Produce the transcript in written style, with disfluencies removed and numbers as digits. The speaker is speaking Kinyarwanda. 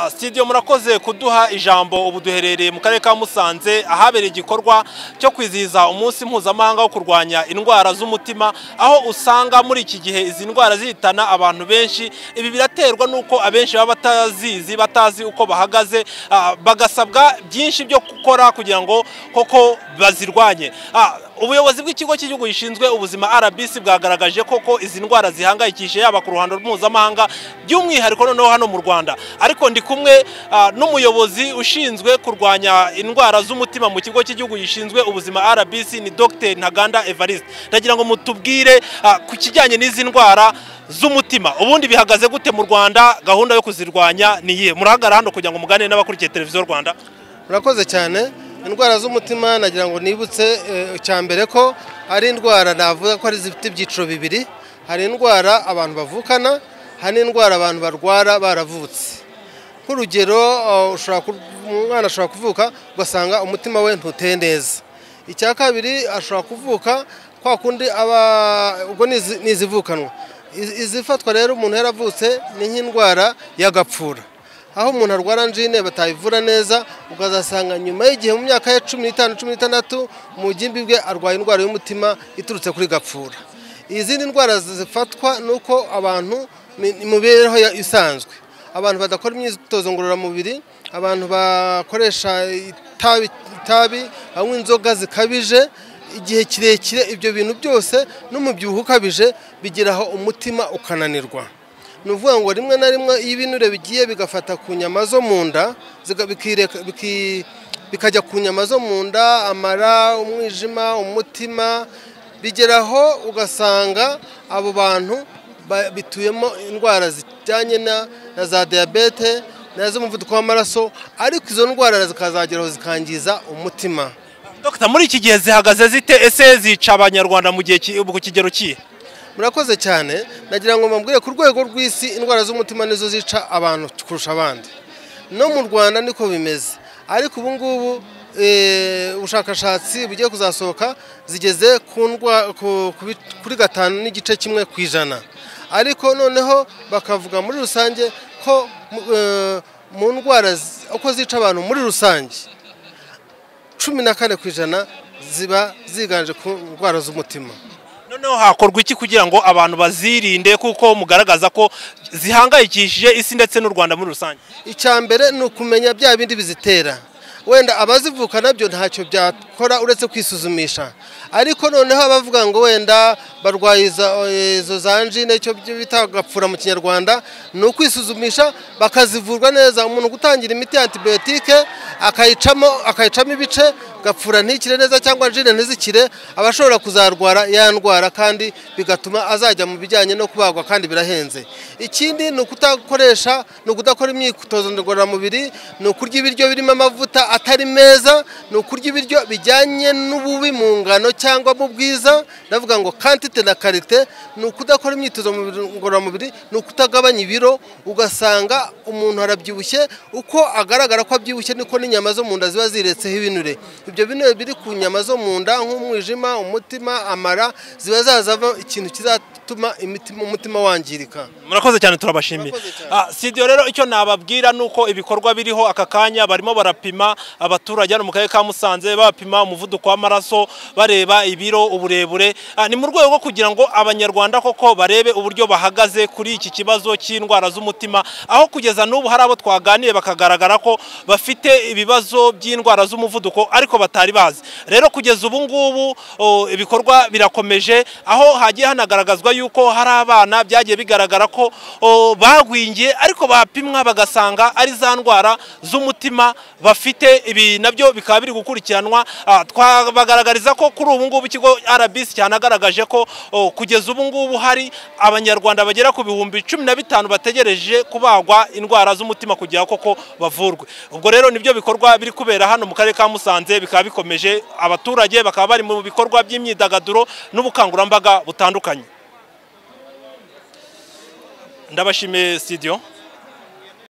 Studio murakoze kuduha ijambo ubu duherereye mu karere ka Musanze ahabereye igikorwa cyo kwizihiza umunsi mpuzamahanga wo kurwanya indwara z'umutima, aho usanga muri iki gihe izi ndwara zihitana abantu benshi. Ibi biraterwa nuko abenshi baba batazi uko bahagaze, bagasabwa byinshi byo gukora kugira ngo koko bazirwanye. Ubuyobozi bw'ikigo cy'igihugu gishinzwe ubuzima RBC bwagaragaje koko izi ndwara zihangayikishije yaba ku ruhando mpuzamahanga by'umwihariko noneho hano mu Rwanda. Ariko ndi kumwe n'umuyobozi ushinzwe kurwanya indwara z'umutima mu kigo cy'igihugu gishinzwe ubuzima RBC, ni Dr Ntaganda Evariste. Ndagira ngo mutubwire ku kijyanye n'izi ndwara z'umutima ubundi bihagaze gute mu Rwanda, gahunda yo kuzirwanya niye. Murahagara hano kugira ngo mugane n'abakurikiye televiziyo Rwanda. Murakoze cyane. Indwara z'umutima nagira ngo nibutse cyambere ko ari indwara navuga ko ari zifite ibyiciro bibiri. Hari indwara abantu bavukana, hari indwara abantu barwara baravutse. Nk'urugero, umwana ashobora kuvuka ugasanga umutima we ntuteye neza. Icya kabiri ashobora kuvuka kwa kundi ubwo nizivukanwa. Izifatwa rero umuntu yaravutse ni nk'indwara y'agapfura, aho umuntu arwara angine batayivura neza, ukazasanga nyuma y'igihe mu myaka ya 15-16 mu gimbi bwe arwaye indwara y'umutima iturutse kuri gapfura. Izindi ndwara zifatwa nuko abantu mu mibereho isanzwe, abantu badakora imyitozo ngororamubiri, abantu bakoresha itabi, banywa inzoga zikabije igihe kirekire, ibyo bintu byose n'umubyibuho ukabije bigeraho umutima ukananirwa. Nuvuga ngo rimwe na rimwe ibinure bigiye bigafata ku nyama zo mu nda, bikajya ku nyama zo mu nda, amara, umwijima, umutima, bigeraho ugasanga abo bantu bituyemo indwara zijyanye na za diabete n'iz'umuvuduko w'amaraso, ariko izo ndwara zikazageraho zikangiza umutima. Dr, muri iki gihe zihagaze zite? Ese zica abanyarwanda mu gihe ku kigero ki? Murakoze cyane. Nagira ngo mbabwire ku rwego rw'isi indwara z'umutima nizo zica abantu kurusha abandi. No mu Rwanda niko bimeze. Ariko ubu ngubu ubushakashatsi bugiye kuzasohoka zigeze kuri 5.1%. Ariko noneho bakavuga muri rusange ko mu ndwara uko zica abantu muri rusange 14% ziba ziganje ku ndwara z'umutima. Noneho hakorwa iki kugira ngo abantu bazirinde, kuko mugaragaza ko zihangayikishije isi ndetse n'u Rwanda muri rusange? Icyambere ni ukumenya bya bindi bizitera. Wenda abazivuka nabyo ntacyo byakora uretse kwisuzumisha, ariko noneho abavuga ngo wenda barwaye izo zanjine cyo bita gapfura mu Kinyarwanda, ni ukwisuzumisha bakazivurwa neza. Umuntu gutangira imiti antibiotique akayicamo ibice, gapfura ntikire neza cyangwa anjine ntizikire, abashobora kuzarwara ya ndwara, kandi bigatuma azajya mu bijyanye no kubagwa kandi birahenze. Ikindi ni ukudakora imyitozo ngororamubiri, ni ukurya ibiryo birimo amavuta atari meza, ni ukurya ibiryo bijyanye n'ububi mu ngano cyangwa mu bwiza. Ndavuga ngo quantité na qualité. Ni ukudakora imyitozo ngororamubiri, ni ukutagabanya ibiro, ugasanga umuntu arabyibushye. Uko agaragara ko abyibushye niko n'inyama zo mu nda ziba ziretseho ibinure. Ibyo binure biri ku nyama zo mu nda nk'umwijima, umutima, amara, ziba zazava ikintu kizatuma umutima wangirika. Murakoze cyane, turabashimiye. Studio rero icyo nababwira nuko ibikorwa biriho aka kanya barimo barapima abaturage hano mu karere ka Musanze, bapima umuvuduko w'amaraso, bareba ibiro, uburebure. Ni mu rwego rwo kugira ngo abanyarwanda koko barebe uburyo bahagaze kuri iki kibazo cy'indwara z'umutima, aho kugeza n'ubu hari abo twaganiye bakagaragara ko bafite ibibazo by'indwara z'umuvuduko ariko batari bazi. Rero kugeza ubu ngubu ibikorwa birakomeje, aho hagiye hanagaragazwa yuko hari abana byagiye bigaragara ko bagwingiye ariko bapimwa bagasanga ari za ndwara z'umutima bafite. Ibi nabyo bikaba biri gukurikiranwa. Twabagaragariza ko kuri ubu ngubu ikigo RBC cyanagaragaje ko kugeza ubu ngubu hari abanyarwanda bagera ku 15,000 bategereje kubagwa indwara z'umutima kugira koko bavurwe. Ubwo rero nibyo bikorwa biri kubera hano mu karere ka Musanze, bikaba bikomeje. Abaturage bakaba bari mu bikorwa by'imyidagaduro n'ubukangurambaga butandukanye. Ndabashimiye Studio.